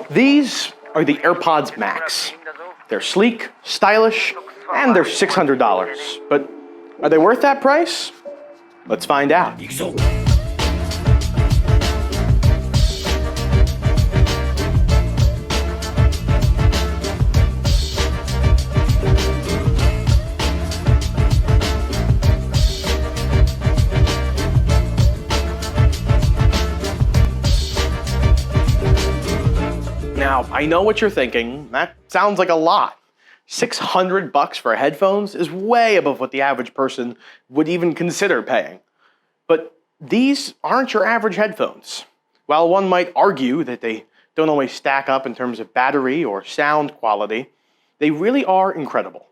These are the AirPods MAX. They're sleek, stylish, and they're $600. But are they worth that price? Let's find out. Now, I know what you're thinking. That sounds like a lot. $600 for headphones is way above what the average person would even consider paying. But these aren't your average headphones. While one might argue that they don't always stack up in terms of battery or sound quality, they really are incredible.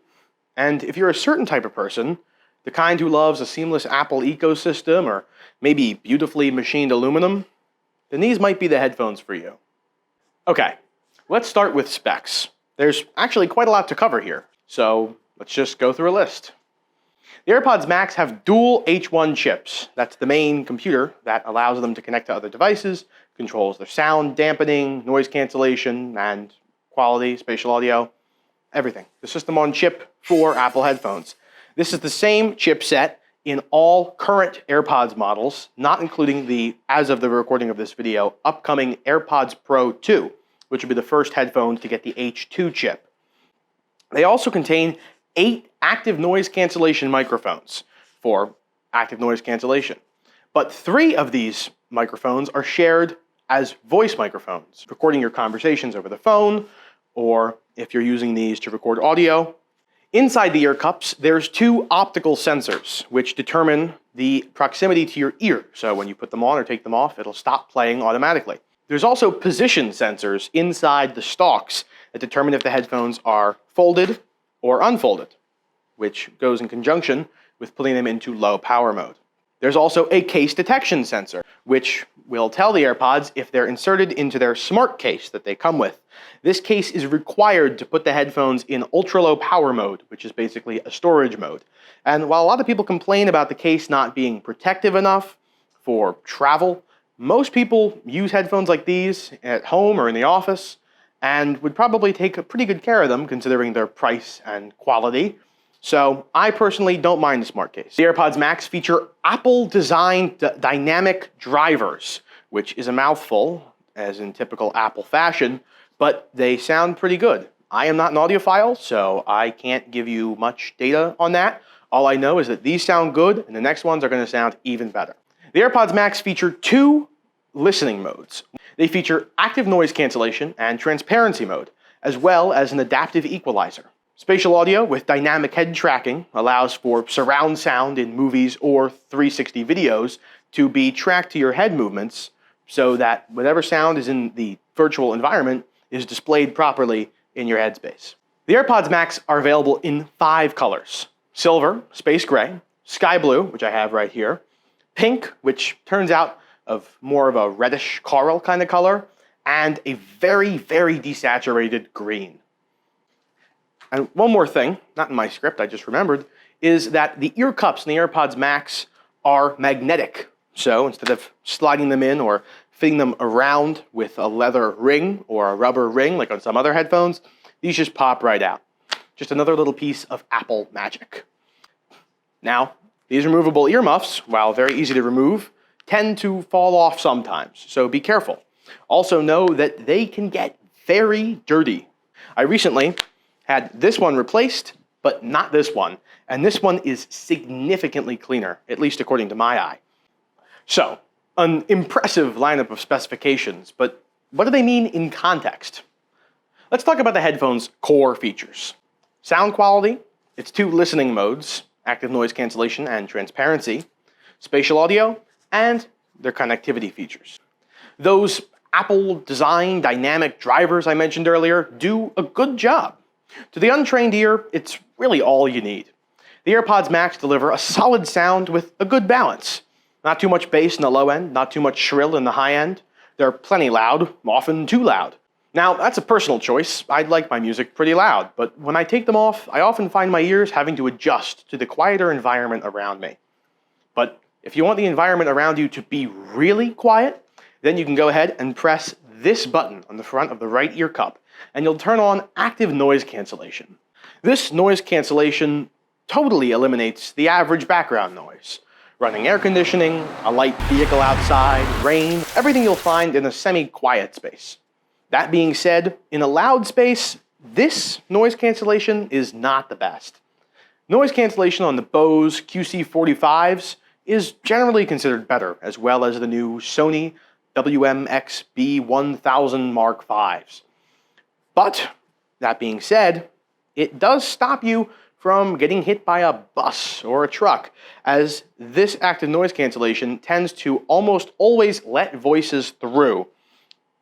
And if you're a certain type of person, the kind who loves a seamless Apple ecosystem or maybe beautifully machined aluminum, then these might be the headphones for you. Okay, let's start with specs. There's actually quite a lot to cover here, so let's just go through a list. The AirPods Max have dual H1 chips. That's the main computer that allows them to connect to other devices, controls their sound, dampening, noise cancellation, and quality, spatial audio, everything. The system on chip for Apple headphones. This is the same chipset in all current AirPods models, not including the, as of the recording of this video, upcoming AirPods Pro 2, which will be the first headphones to get the H2 chip. They also contain 8 active noise cancellation microphones for active noise cancellation. But 3 of these microphones are shared as voice microphones, recording your conversations over the phone, or if you're using these to record audio. Inside the ear cups, there's 2 optical sensors, which determine the proximity to your ear. So when you put them on or take them off, it'll stop playing automatically. There's also position sensors inside the stalks that determine if the headphones are folded or unfolded, which goes in conjunction with putting them into low power mode. There's also a case detection sensor, which will tell the AirPods if they're inserted into their smart case that they come with. This case is required to put the headphones in ultra-low power mode, which is basically a storage mode. And while a lot of people complain about the case not being protective enough for travel, most people use headphones like these at home or in the office and would probably take pretty good care of them considering their price and quality. So I personally don't mind the smart case. The AirPods Max feature Apple-designed dynamic drivers, which is a mouthful, as in typical Apple fashion, but they sound pretty good. I am not an audiophile, so I can't give you much data on that. All I know is that these sound good, and the next ones are going to sound even better. The AirPods Max feature 2 listening modes. They feature active noise cancellation and transparency mode, as well as an adaptive equalizer. Spatial audio with dynamic head tracking allows for surround sound in movies or 360 videos to be tracked to your head movements so that whatever sound is in the virtual environment is displayed properly in your headspace. The AirPods Max are available in 5 colors: silver, space gray, sky blue, which I have right here, pink, which turns out of more of a reddish coral kind of color, and a very, very desaturated green. And one more thing, not in my script, I just remembered, is that the ear cups in the AirPods Max are magnetic. So instead of sliding them in or fitting them around with a leather ring or a rubber ring like on some other headphones, these just pop right out. Just another little piece of Apple magic. Now, these removable earmuffs, while very easy to remove, tend to fall off sometimes, so be careful. Also know that they can get very dirty. I recently had this one replaced, but not this one, and this one is significantly cleaner, at least according to my eye. So, an impressive lineup of specifications, but what do they mean in context? Let's talk about the headphones' core features. Sound quality, its 2 listening modes, active noise cancellation and transparency, spatial audio, and their connectivity features. Those Apple-designed dynamic drivers I mentioned earlier do a good job. To the untrained ear, it's really all you need. The AirPods Max deliver a solid sound with a good balance. Not too much bass in the low end, not too much shrill in the high end. They're plenty loud, often too loud. Now, that's a personal choice. I like my music pretty loud, but when I take them off, I often find my ears having to adjust to the quieter environment around me. But if you want the environment around you to be really quiet, Then you can go ahead and press this button on the front of the right ear cup, and you'll turn on active noise cancellation. This noise cancellation totally eliminates the average background noise. Running air conditioning, a light vehicle outside, rain, everything you'll find in a semi-quiet space. That being said, in a loud space, this noise cancellation is not the best. Noise cancellation on the Bose QC45s is generally considered better, as well as the new Sony WMXB1000 Mark Vs. But, that being said, it does stop you from getting hit by a bus or a truck, as this active noise cancellation tends to almost always let voices through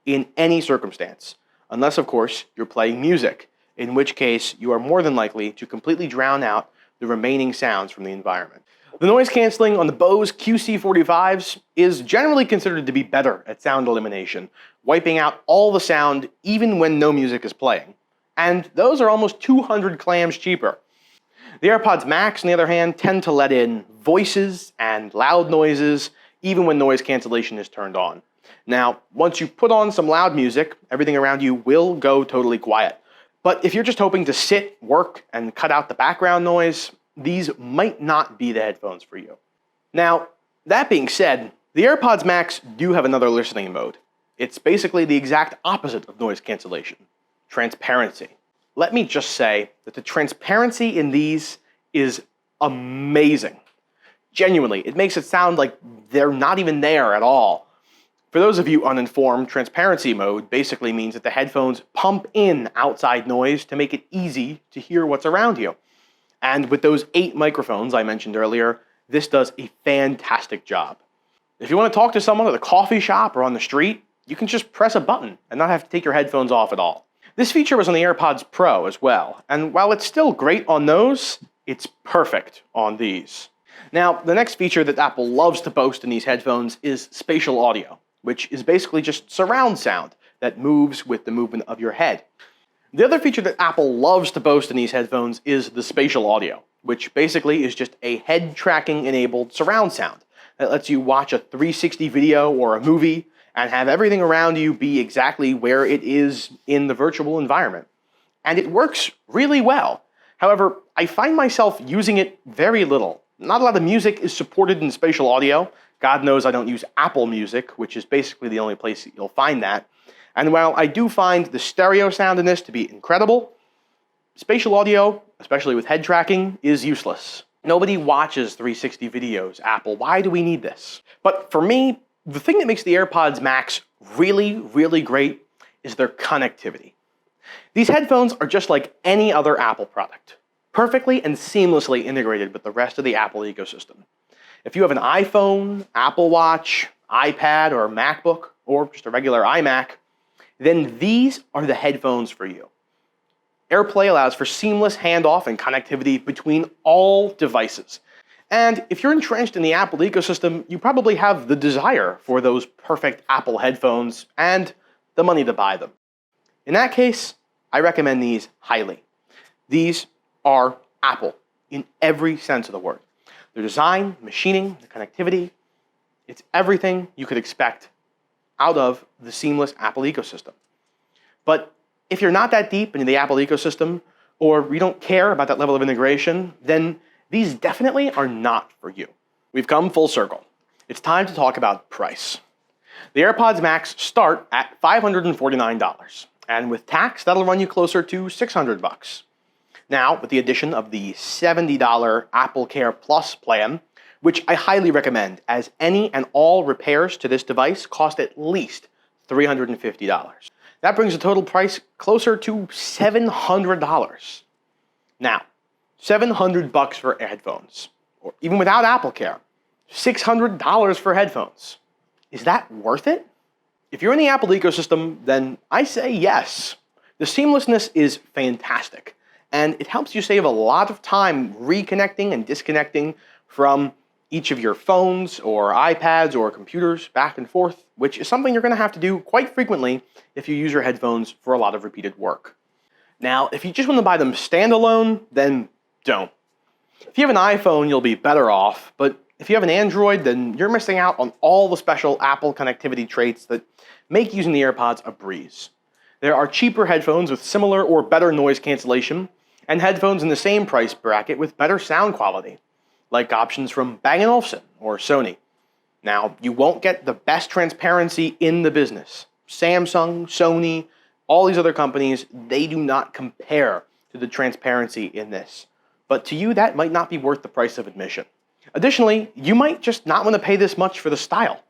in any circumstance, unless of course you're playing music, in which case you are more than likely to completely drown out the remaining sounds from the environment. The noise cancelling on the Bose QC45s is generally considered to be better at sound elimination, wiping out all the sound even when no music is playing. And those are almost 200 clams cheaper. The AirPods MAX, on the other hand, tend to let in voices and loud noises even when noise cancellation is turned on. Now, once you put on some loud music, everything around you will go totally quiet. But if you're just hoping to sit, work, and cut out the background noise, these might not be the headphones for you. Now, that being said, the AirPods MAX do have another listening mode. It's basically the exact opposite of noise cancellation: transparency. Let me just say that the transparency in these is amazing. Genuinely, it makes it sound like they're not even there at all. For those of you uninformed, transparency mode basically means that the headphones pump in outside noise to make it easy to hear what's around you. And with those 8 microphones I mentioned earlier, this does a fantastic job. If you want to talk to someone at a coffee shop or on the street, you can just press a button and not have to take your headphones off at all. This feature was on the AirPods Pro as well, and while it's still great on those, it's perfect on these. Now, the next feature that Apple loves to boast in these headphones is spatial audio, which is basically just surround sound that moves with the movement of your head. The other feature that Apple loves to boast in these headphones is the spatial audio, which basically is just a head tracking enabled surround sound that lets you watch a 360 video or a movie and have everything around you be exactly where it is in the virtual environment. And it works really well. However, I find myself using it very little. Not a lot of music is supported in spatial audio. God knows I don't use Apple Music, which is basically the only place that you'll find that. And while I do find the stereo sound in this to be incredible, spatial audio, especially with head tracking, is useless. Nobody watches 360 videos, Apple. Why do we need this? But for me, the thing that makes the AirPods MAX really, really great is their connectivity. These headphones are just like any other Apple product, perfectly and seamlessly integrated with the rest of the Apple ecosystem. If you have an iPhone, Apple Watch, iPad, or MacBook, or just a regular iMac, then these are the headphones for you. AirPlay allows for seamless handoff and connectivity between all devices. And if you're entrenched in the Apple ecosystem, you probably have the desire for those perfect Apple headphones and the money to buy them. In that case, I recommend these highly. These are Apple in every sense of the word. Their design, machining, the connectivity, it's everything you could expect out of the seamless Apple ecosystem. But if you're not that deep into the Apple ecosystem, or you don't care about that level of integration, then these definitely are not for you. We've come full circle. It's time to talk about price. The AirPods Max start at $549, and with tax, that'll run you closer to $600. Now, with the addition of the $70 Apple Care Plus plan, which I highly recommend, as any and all repairs to this device cost at least $350. That brings the total price closer to $700. Now, $700 for headphones, or even without Apple Care, $600 for headphones. Is that worth it? If you're in the Apple ecosystem, then I say yes. The seamlessness is fantastic, and it helps you save a lot of time reconnecting and disconnecting from each of your phones or iPads or computers back and forth, which is something you're going to have to do quite frequently if you use your headphones for a lot of repeated work. Now, if you just want to buy them standalone, then don't. If you have an iPhone, you'll be better off, but If you have an Android, then you're missing out on all the special Apple connectivity traits that make using the AirPods a breeze. There are cheaper headphones with similar or better noise cancellation, and headphones in the same price bracket with better sound quality, like options from Bang & Olufsen or Sony. Now, you won't get the best transparency in the business. Samsung, Sony, all these other companies, they do not compare to the transparency in this. But to you, that might not be worth the price of admission. Additionally, you might just not want to pay this much for the style.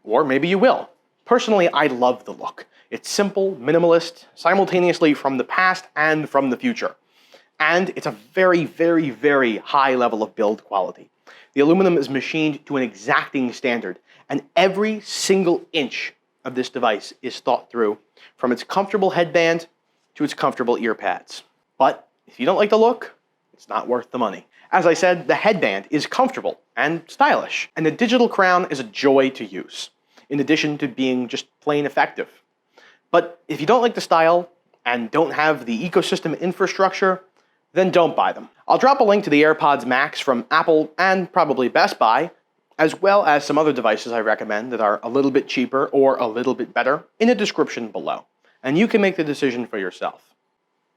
Or maybe you will. Personally, I love the look. It's simple, minimalist, simultaneously from the past and from the future. And it's a very, very, very high level of build quality. The aluminum is machined to an exacting standard, and every single inch of this device is thought through, from its comfortable headband to its comfortable ear pads. But if you don't like the look, it's not worth the money. As I said, the headband is comfortable and stylish, and the digital crown is a joy to use, in addition to being just plain effective. But if you don't like the style and don't have the ecosystem infrastructure, then don't buy them. I'll drop a link to the AirPods MAX from Apple and probably Best Buy, as well as some other devices I recommend that are a little bit cheaper or a little bit better in the description below, and you can make the decision for yourself.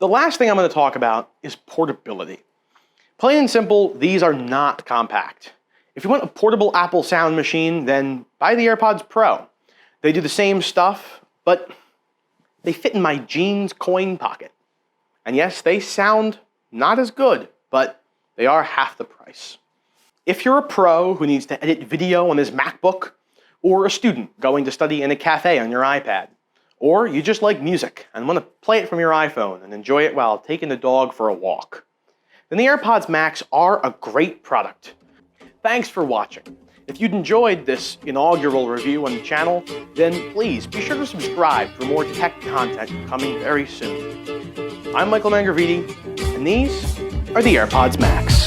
The last thing I'm going to talk about is portability. Plain and simple, these are not compact. If you want a portable Apple sound machine, then buy the AirPods Pro. They do the same stuff, but they fit in my jeans coin pocket. And yes, they sound not as good, but they are half the price. If you're a pro who needs to edit video on his MacBook, or a student going to study in a cafe on your iPad, or you just like music and want to play it from your iPhone and enjoy it while taking the dog for a walk, then the AirPods Max are a great product. Thanks for watching. If you'd enjoyed this inaugural review on the channel, then please be sure to subscribe for more tech content coming very soon. I'm Michael Mangraviti, and these are the AirPods Max.